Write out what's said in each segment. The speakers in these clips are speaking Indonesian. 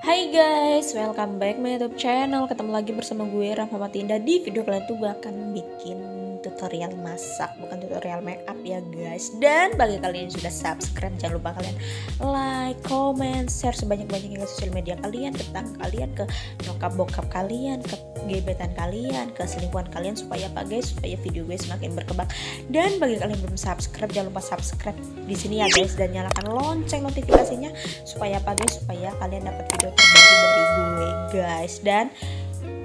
Hai guys, welcome back my YouTube channel. Ketemu lagi bersama gue Rafa Matinda. Di video kali itu gue akan bikin tutorial masak, bukan tutorial make up ya guys. Dan bagi kalian yang sudah subscribe, jangan lupa kalian like, comment, share sebanyak-banyaknya ke sosial media kalian, tentang kalian, ke nyokap bokap kalian, ke gebetan kalian, ke selingkuhan kalian, supaya apa guys? Supaya video gue semakin berkembang. Dan bagi kalian yang belum subscribe, jangan lupa subscribe di sini ya guys, dan nyalakan lonceng notifikasinya supaya apa guys? Supaya kalian dapat video terbaru dari gue guys. Dan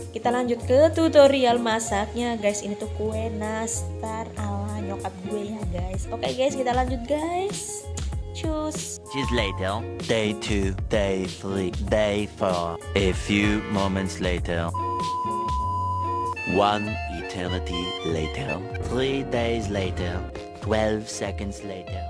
kita lanjut ke tutorial masaknya guys. Ini tuh kue nastar ala nyokap gue ya guys. Oke guys, kita lanjut guys. Cus. Just later, day 2, day 3, day 4. A few moments later. 1 eternity later. 3 days later. 12 seconds later.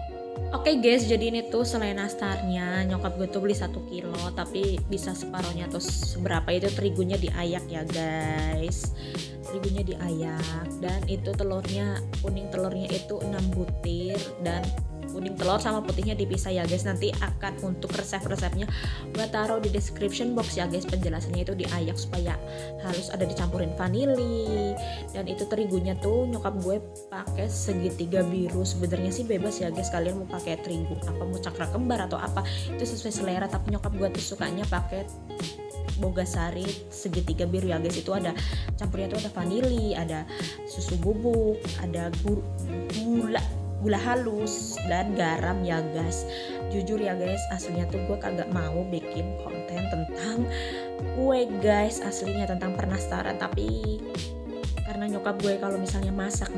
Oke guys, jadi ini tuh selai nastarnya nyokap gue tuh beli 1 kilo, tapi bisa separohnya atau seberapa itu terigunya diayak ya guys. Terigunya diayak, dan itu telurnya, kuning telurnya itu 6 butir, dan kuning telur sama putihnya dipisah ya guys. Nanti akan untuk resep-resepnya gue taruh di description box ya guys. Penjelasannya itu diayak supaya halus, ada dicampurin vanili. Dan itu terigunya tuh nyokap gue pakai segitiga biru. Sebenarnya sih bebas ya guys, kalian mau pakai terigu apa, mau cakra kembar atau apa, itu sesuai selera. Tapi nyokap gue tuh sukanya pakai bogasari segitiga biru ya guys. Itu ada campurnya tuh ada vanili, ada susu bubuk, ada gula halus, dan garam ya guys. Jujur ya guys, aslinya tuh gue kagak mau bikin konten tentang kue guys, aslinya tentang penasaran. Tapi karena nyokap gue kalau misalnya masak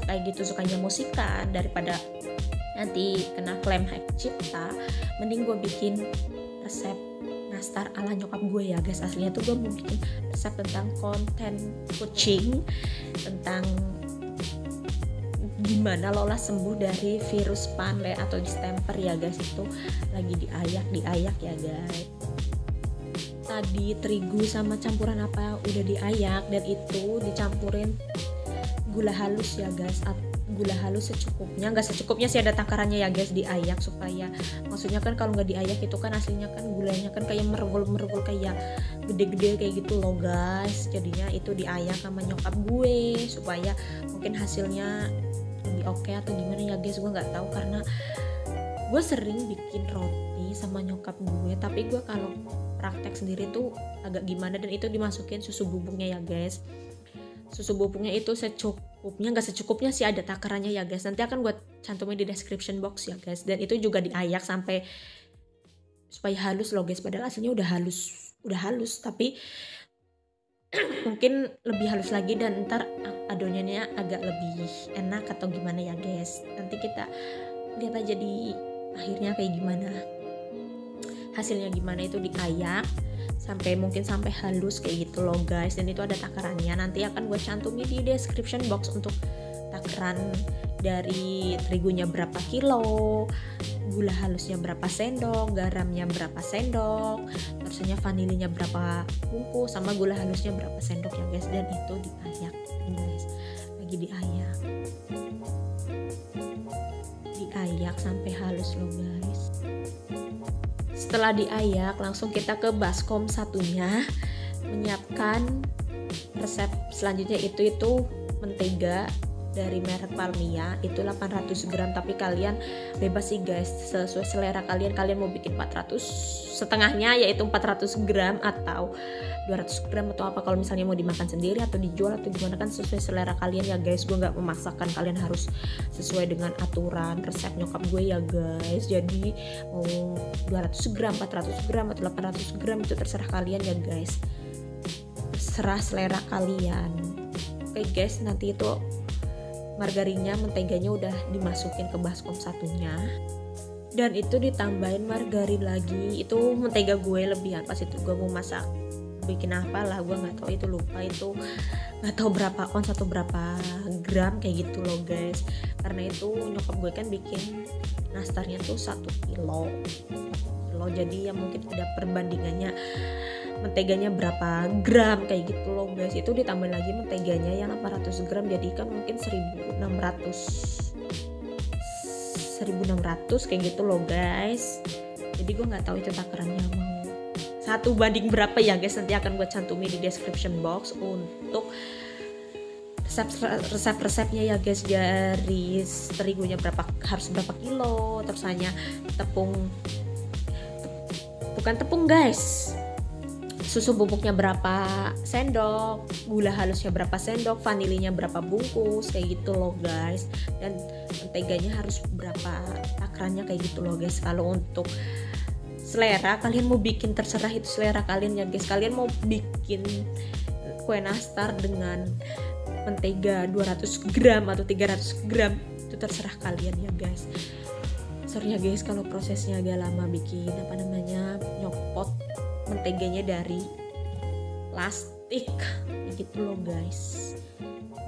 kayak gitu sukanya musikan, daripada nanti kena klaim hak cipta, mending gue bikin resep nastar ala nyokap gue ya guys. Aslinya tuh gue mau bikin resep tentang konten kucing, tentang gimana Lola sembuh dari virus panle atau distemper ya guys. Itu lagi diayak ya guys. Tadi terigu sama campuran apa udah diayak, dan itu dicampurin gula halus ya guys. Gula halus secukupnya, nggak secukupnya sih, ada takarannya ya guys, diayak supaya, maksudnya kan kalau nggak diayak itu kan aslinya kan gulanya kan kayak meregul kayak gede-gede kayak gitu loh guys. Jadinya itu diayak sama nyokap gue supaya mungkin hasilnya lebih oke atau gimana ya guys, gue nggak tahu. Karena gue sering bikin roti sama nyokap gue, tapi gue kalau praktek sendiri tuh agak gimana. Dan itu dimasukin susu bubuknya ya guys. Susu bubuknya itu secukupnya, nggak secukupnya sih, ada takarannya ya guys. Nanti akan gue cantumin di description box ya guys. Dan itu juga diayak sampai supaya halus loh guys. Padahal aslinya udah halus tapi mungkin lebih halus lagi, dan ntar adonannya agak lebih enak atau gimana ya guys. Nanti kita lihat aja di akhirnya kayak gimana, hasilnya gimana. Itu diayak sampai halus kayak gitu loh guys. Dan itu ada takarannya, nanti akan gue cantumin di description box untuk takaran dari terigunya berapa kilo, gula halusnya berapa sendok, garamnya berapa sendok, terusnya vanilinya berapa bungkus, sama gula halusnya berapa sendok ya guys. Dan itu diayak guys, lagi diayak sampai halus loh guys. Setelah diayak, langsung kita ke baskom satunya, menyiapkan resep selanjutnya. Itu mentega dari merek Palmia, itu 800 gram, tapi kalian bebas sih guys, sesuai selera kalian. Kalian mau bikin 400 setengahnya, yaitu 400 gram atau 200 gram atau apa, kalau misalnya mau dimakan sendiri atau dijual atau gimana kan sesuai selera kalian ya guys. Gue nggak memaksakan, kalian harus sesuai dengan aturan resep nyokap gue ya guys. Jadi mau 200 gram, 400 gram atau 800 gram itu terserah kalian ya guys, terserah selera kalian. Oke guys, nanti itu margarinnya, menteganya udah dimasukin ke baskom satunya, dan itu ditambahin margarin lagi. Itu mentega gue lebihan, pas itu gue mau masak bikin apa lah, gue nggak tahu, itu lupa, itu nggak tahu berapa ons atau berapa gram kayak gitu loh guys. Karena itu nyokap gue kan bikin nastarnya tuh 1 kilo, jadi ya mungkin ada perbandingannya menteganya berapa gram kayak gitu loh guys. Itu ditambah lagi menteganya yang 800 gram, jadi kan mungkin 1600 kayak gitu loh guys. Jadi gue nggak tahu itu takarannya mau 1 banding berapa ya guys, nanti akan gue cantumin di description box untuk resep-resepnya ya guys. Dari terigunya harus berapa kilo, terus hanya bukan tepung guys, susu bubuknya berapa sendok, gula halusnya berapa sendok, vanilinya berapa bungkus, kayak gitu loh guys. Dan menteganya harus berapa takarannya, kayak gitu loh guys. Kalau untuk selera, kalian mau bikin terserah, itu selera kalian ya guys. Kalian mau bikin kue nastar dengan mentega 200 gram atau 300 gram, itu terserah kalian ya guys. Sorry ya guys kalau prosesnya agak lama bikin nyopot menteganya dari plastik gitu loh guys.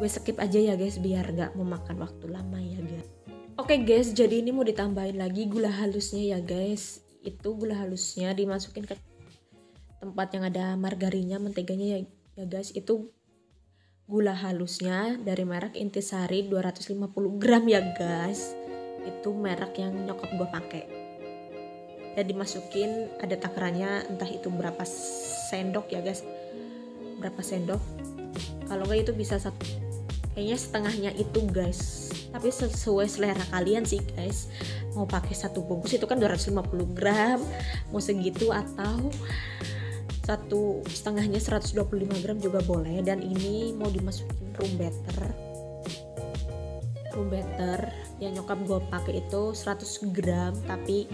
Gue skip aja ya guys biar gak memakan waktu lama ya guys. Oke guys, jadi ini mau ditambahin lagi gula halusnya ya guys. Itu gula halusnya dimasukin ke tempat yang ada margarinnya, menteganya ya guys. Itu gula halusnya dari merek Intisari 250 gram ya guys. Itu merek yang nyokap gue pakai. Dan dimasukin, ada takarannya, entah itu berapa sendok ya guys, berapa sendok. Kalau nggak itu bisa kayaknya setengahnya itu guys, tapi sesuai selera kalian sih guys. Mau pakai 1 bungkus itu kan 250 gram, mau segitu atau 1/2-nya 125 gram juga boleh. Dan ini mau dimasukin room better yang nyokap gue pakai itu 100 gram, tapi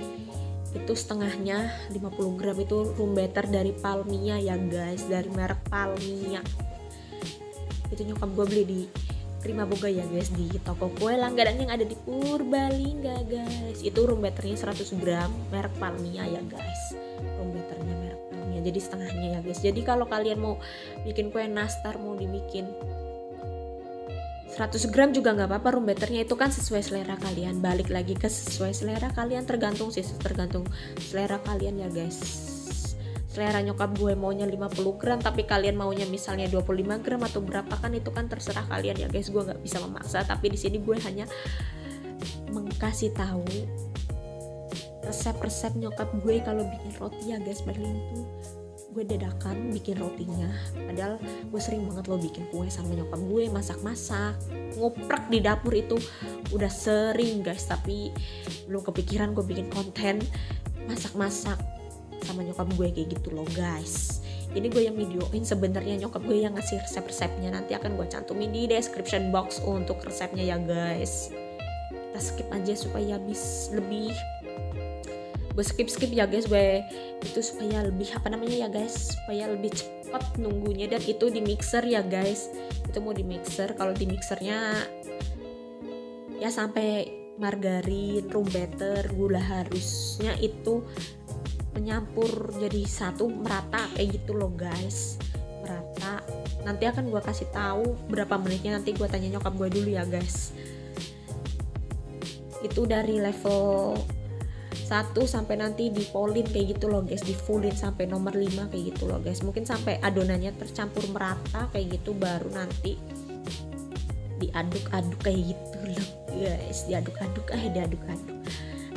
itu setengahnya 50 gram itu room better dari Palmia ya guys, dari merek Palmia. Itu nyokap gue beli di Prima Boga ya guys, di toko kue langganan yang ada di Purbalingga guys. Itu room betternya 100 gram merek Palmia ya guys, room betternya merek Palmia, jadi setengahnya ya guys. Jadi kalau kalian mau bikin kue nastar, mau dibikin 100 gram juga nggak apa-apa, room betternya itu kan sesuai selera kalian. Balik lagi ke sesuai selera kalian, tergantung selera kalian ya guys. Selera nyokap gue maunya 50 gram, tapi kalian maunya misalnya 25 gram atau berapa, kan itu kan terserah kalian ya guys. Gue nggak bisa memaksa, tapi di sini gue hanya mengkasih tahu resep-resep nyokap gue kalau bikin roti ya guys. Paling tuh gue dadakan bikin rotinya, padahal gue sering banget bikin kue sama nyokap gue, masak-masak, ngoprek di dapur itu udah sering guys, tapi belum kepikiran gue bikin konten masak-masak sama nyokap gue kayak gitu loh guys. Ini gue yang videoin, sebenarnya nyokap gue yang ngasih resep-resepnya, nanti akan gue cantumin di description box untuk resepnya ya guys. Kita skip aja supaya lebih gue skip ya guys, gue itu supaya lebih ya guys, supaya lebih cepat nunggunya. Dan itu di mixer ya guys, itu mau di mixer. Kalau di mixernya ya sampai margarin, room better, gula halusnya itu menyampur jadi satu, merata kayak gitu loh guys, merata. Nanti akan gue kasih tahu berapa menitnya, nanti gue tanya nyokap gue dulu ya guys. Itu dari level 1 sampai nanti di polin kayak gitu loh guys, di fullin sampai nomor 5 kayak gitu loh guys. Mungkin sampai adonannya tercampur merata kayak gitu, baru nanti diaduk-aduk kayak gitu loh guys. Diaduk-aduk.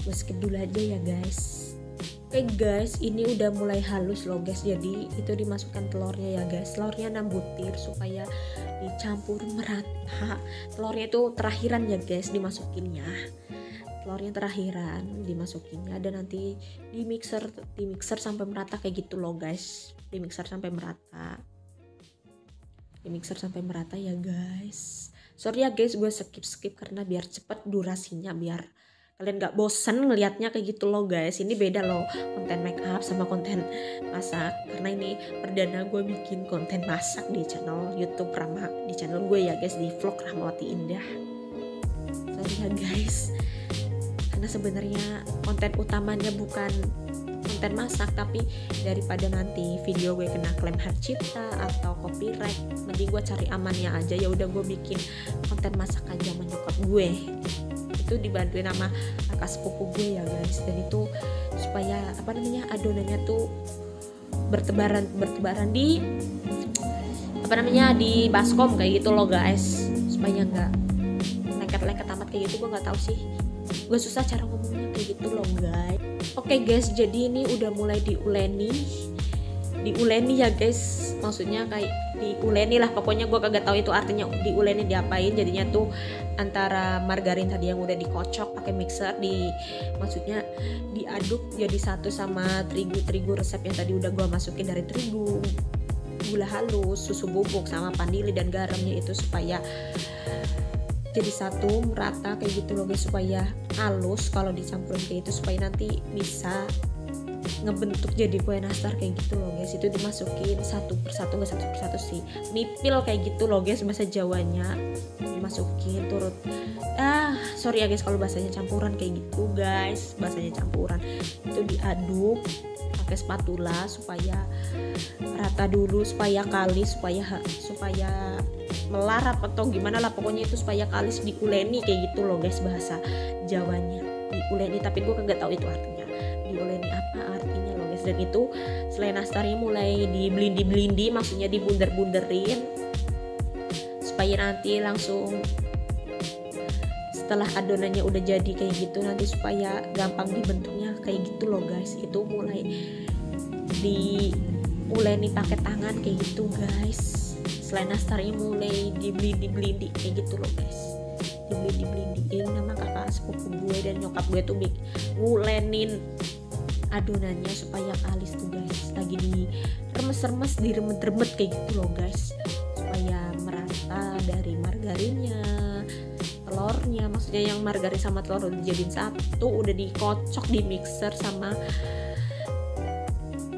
Gue skip dulu aja ya guys. Oke guys, ini udah mulai halus loh guys. Jadi itu dimasukkan telurnya ya guys. Telurnya 6 butir supaya dicampur merata. Telurnya itu terakhiran ya guys dimasukinnya. Telurnya terakhiran dimasukinnya, dan nanti di mixer sampai merata kayak gitu loh guys. Di mixer sampai merata ya guys. Sorry ya guys, gue skip karena biar cepet durasinya, biar kalian gak bosen ngelihatnya kayak gitu loh guys. Ini beda loh konten make up sama konten masak, karena ini perdana gue bikin konten masak di channel YouTube di channel gue ya guys, di vlog Rahmawati Indah. Sorry ya guys, karena sebenarnya konten utamanya bukan konten masak, tapi daripada nanti video gue kena klaim hak cipta atau copyright, mending gue cari amannya aja. Ya udah gue bikin konten masak aja sama nyokap gue. Itu dibantuin sama kakak sepupu gue ya guys. Dan itu supaya adonannya tuh bertebaran di di baskom kayak gitu loh guys, supaya nggak lengket amat kayak gitu. Gue nggak tahu sih, gue susah cara ngomongnya kayak gitu loh guys. Oke guys, jadi ini udah mulai diuleni diuleni ya guys, maksudnya kayak diuleni lah, pokoknya gue kagak tahu itu artinya diuleni diapain. Jadinya tuh antara margarin tadi yang udah dikocok pakai mixer, maksudnya diaduk jadi satu sama terigu resep yang tadi udah gue masukin dari terigu, gula halus, susu bubuk sama vanili dan garamnya itu, supaya jadi satu merata kayak gitu loh guys, supaya halus kalau dicampurin kayak itu, supaya nanti bisa ngebentuk jadi kue nastar kayak gitu loh guys. Itu dimasukin satu persatu, nggak satu persatu sih, mipil kayak gitu loh guys bahasa Jawanya, dimasukin turut sorry ya guys kalau bahasanya campuran kayak gitu guys, bahasanya campuran. Itu diaduk pakai spatula supaya rata dulu, supaya kalis, supaya melarap atau gimana lah, pokoknya itu supaya kalis, diuleni kayak gitu loh guys bahasa Jawanya, diuleni. Tapi gue kagak tahu itu artinya diuleni apa artinya loh guys. Dan itu selai nastarnya mulai diblindi, maksudnya dibunder-bunderin supaya nanti langsung setelah adonannya udah jadi kayak gitu, nanti supaya gampang dibentuknya kayak gitu loh guys. Itu mulai diuleni pakai tangan kayak gitu guys. Selai nastarnya mulai diblindi kayak gitu loh guys, diblindi sama kakak sepupu gue dan nyokap gue tuh ngulenin adonannya supaya kalis tuh guys, lagi di remes-remes, diremet-remet kayak gitu loh guys, supaya merata dari margarinnya, telurnya, maksudnya yang margarin sama telur udah dijadiin satu, udah dikocok di mixer sama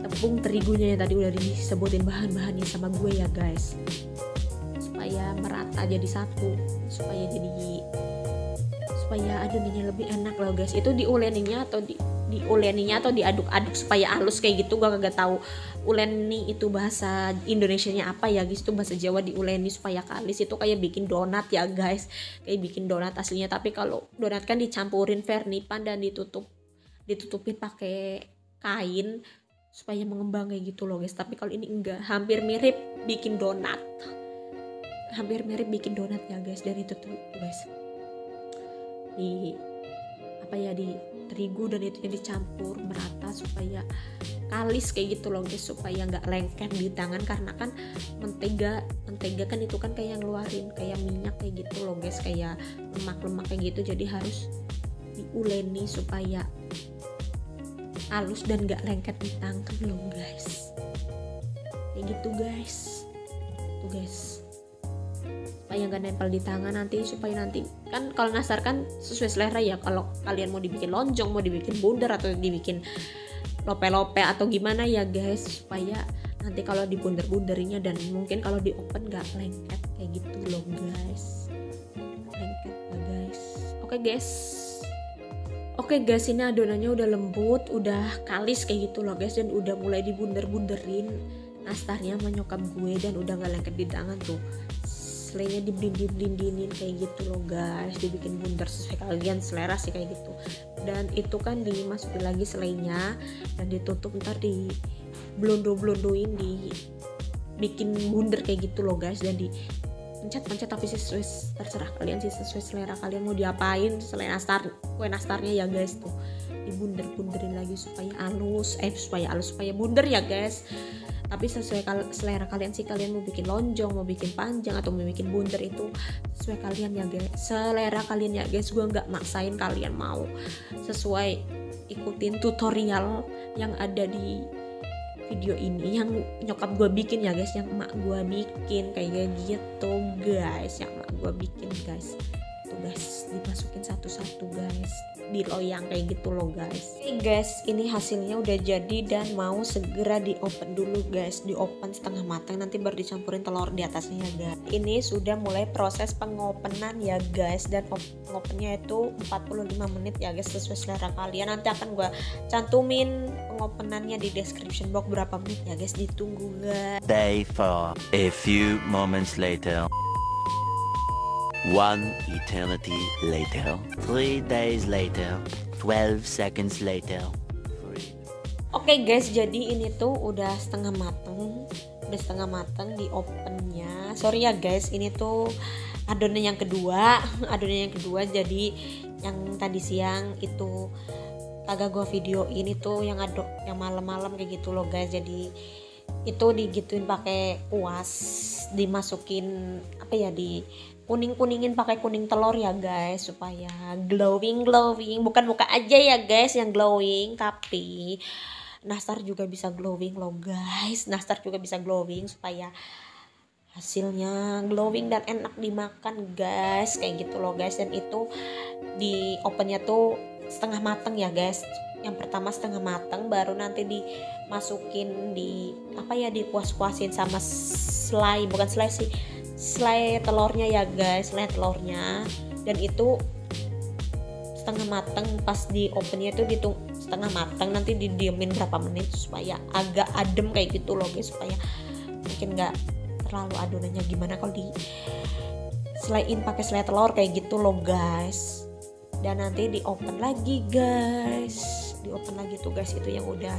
tepung terigunya yang tadi udah disebutin bahan-bahannya sama gue ya guys, supaya merata jadi satu, supaya adonannya lebih enak loh guys. Itu diuleninya atau diaduk-aduk supaya halus kayak gitu, gue kagak tahu uleni itu bahasa Indonesianya apa ya guys. Itu bahasa Jawa diuleni supaya kalis, itu kayak bikin donat ya guys, kayak bikin donat aslinya. Tapi kalau donat kan dicampurin vernipan dan ditutupin pakai kain supaya mengembang kayak gitu loh guys. Tapi kalau ini enggak, hampir mirip bikin donat ya guys. Dan itu tuh guys di terigu dan itunya dicampur merata supaya kalis kayak gitu loh guys, supaya nggak lengket di tangan, karena kan mentega kan itu kan kayak ngeluarin kayak minyak kayak gitu loh guys, kayak lemak kayak gitu. Jadi harus diuleni supaya halus dan nggak lengket di tangan loh guys, kayak gitu guys. Tuh guys, supaya nggak nempel di tangan nanti, supaya nanti kan kalau nastar kan sesuai selera ya, kalau kalian mau dibikin lonjong, mau dibikin bundar atau dibikin lope-lope atau gimana ya guys, supaya nanti kalau dibunder-bunderinya dan mungkin kalau di open nggak lengket kayak gitu loh guys, lengket ya guys. Oke guys, ini adonannya udah lembut, udah kalis kayak gitu loh guys, dan udah mulai dibunder-bunderin nastarnya sama nyokap gue, dan udah nggak lengket di tangan tuh. Selainya diblindinin kayak gitu loh guys, dibikin bundar sesuai kalian selera sih kayak gitu. Dan itu kan dimasukin lagi selainya dan ditutup, ntar di blondo-blondoin, dibikin bundar kayak gitu loh guys, dan dipencet-pencet. Tapi sesuai terserah kalian sih, sesuai selera kalian mau diapain selai nastar, kue nastarnya ya guys. Tuh dibunder-bunderin lagi supaya halus, supaya bundar ya guys. Tapi sesuai selera kalian sih, kalian mau bikin lonjong, mau bikin panjang, atau mau bikin bundar, itu sesuai kalian ya guys, selera kalian ya guys. Gue nggak maksain kalian, mau sesuai ikutin tutorial yang ada di video ini, yang nyokap gue bikin ya guys, yang emak gue bikin kayak gitu guys, yang emak gue bikin guys. Tuh guys, dimasukin satu-satu guys, diloyang kayak gitu loh guys. Oke guys, ini hasilnya udah jadi dan mau segera di open dulu guys, di open setengah matang, nanti baru dicampurin telur di atasnya ya guys. Ini sudah mulai proses pengopenan ya guys, dan pengopennya itu 45 menit ya guys, sesuai selera kalian. Nanti akan gue cantumin pengopenannya di description box berapa menit ya guys, ditunggu guys. Day 4. A few moments later. 1 eternity later. 3 days later. 12 seconds later. Oke guys, jadi ini tuh udah setengah mateng di opennya. Sorry ya guys, ini tuh adonan yang kedua. Jadi yang tadi siang itu kagak gue video ini tuh yang malam-malam kayak gitu loh guys. Jadi itu digituin pakai kuas, dimasukin apa ya, di kuning-kuningin pakai kuning telur ya guys, supaya glowing, bukan muka aja ya guys yang glowing, tapi nastar juga bisa glowing loh guys, nastar juga bisa glowing supaya hasilnya glowing dan enak dimakan guys, kayak gitu loh guys. Dan itu di opennya tuh setengah mateng ya guys, yang pertama setengah mateng, baru nanti dimasukin di apa ya, dipuas-puasin sama selai, bukan selai sih, selai telurnya ya guys, selai telurnya. Dan itu setengah mateng, pas di opennya itu dihitung setengah mateng, nanti didiemin berapa menit supaya agak adem kayak gitu loh guys, supaya mungkin nggak terlalu adonannya gimana kalau di selain pakai selai telur kayak gitu loh guys. Dan nanti di open lagi guys, di open lagi tuh guys, itu yang udah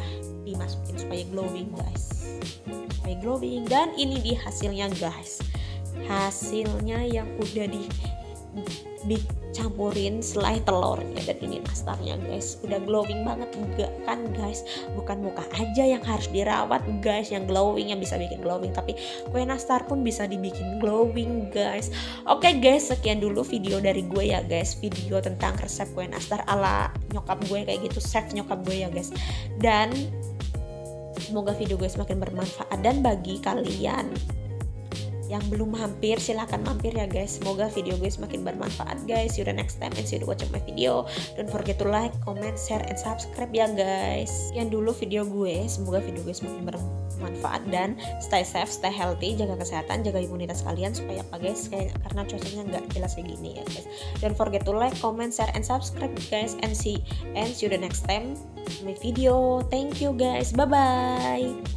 dimasukin supaya glowing guys, supaya glowing. Dan ini di hasilnya guys, hasilnya yang udah dicampurin selai telurnya, dan ini nastarnya guys, udah glowing banget enggak kan guys. Bukan muka aja yang harus dirawat guys yang glowing, yang bisa bikin glowing, tapi kue nastar pun bisa dibikin glowing guys. Oke guys, sekian dulu video dari gue ya guys, video tentang resep kue nastar ala nyokap gue kayak gitu, chef nyokap gue ya guys. Dan semoga video gue semakin bermanfaat, dan bagi kalian yang belum mampir, silahkan mampir ya guys. Semoga video gue semakin bermanfaat guys. See you the next time and see you watch my video. Don't forget to like, comment, share, and subscribe ya guys. Sekian dulu video gue, semoga video gue semakin bermanfaat, dan stay safe, stay healthy, jaga kesehatan, jaga imunitas kalian supaya apa guys, karena cuacanya nggak jelas kayak gini ya guys. Don't forget to like, comment, share, and subscribe guys, and see you the next time my video. Thank you guys, bye bye.